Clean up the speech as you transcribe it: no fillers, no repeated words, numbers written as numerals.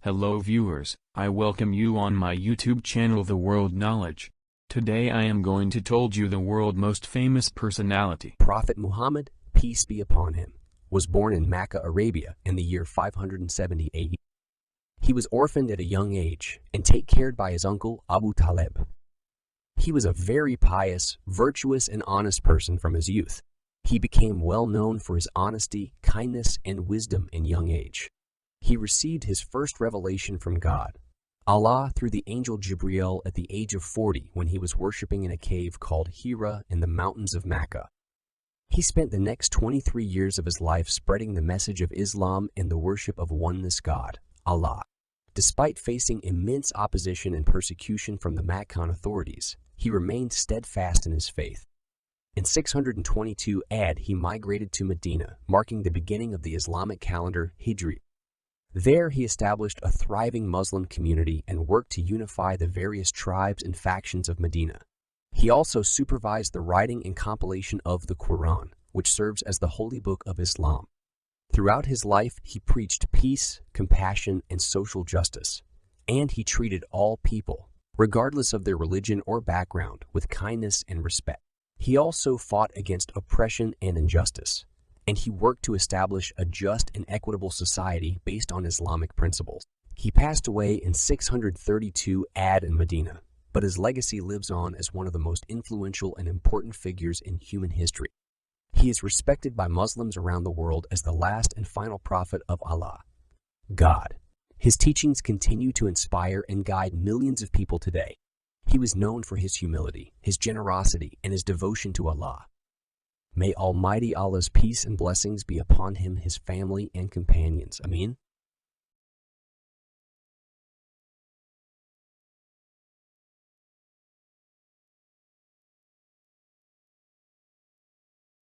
Hello viewers, I welcome you on my YouTube channel The World Knowledge. Today I am going to told you the world most famous personality. Prophet Muhammad, peace be upon him, was born in Mecca, Arabia in the year 570 AD. He was orphaned at a young age and taken care of by his uncle Abu Talib. He was a very pious, virtuous, and honest person from his youth. He became well known for his honesty, kindness, and wisdom in young age. He received his first revelation from God, Allah, through the angel Jibreel at the age of 40 when he was worshipping in a cave called Hira in the mountains of Mecca. He spent the next 23 years of his life spreading the message of Islam and the worship of oneness God, Allah. Despite facing immense opposition and persecution from the Meccan authorities, he remained steadfast in his faith. In 622 AD, he migrated to Medina, marking the beginning of the Islamic calendar Hijri. There, he established a thriving Muslim community and worked to unify the various tribes and factions of Medina. He also supervised the writing and compilation of the Quran, which serves as the holy book of Islam. Throughout his life, he preached peace, compassion, and social justice, and he treated all people, regardless of their religion or background, with kindness and respect. He also fought against oppression and injustice, and he worked to establish a just and equitable society based on Islamic principles. He passed away in 632 AD in Medina, but his legacy lives on as one of the most influential and important figures in human history. He is respected by Muslims around the world as the last and final prophet of Allah, God. His teachings continue to inspire and guide millions of people today. He was known for his humility, his generosity, and his devotion to Allah. May Almighty Allah's peace and blessings be upon him, his family, and companions. Ameen.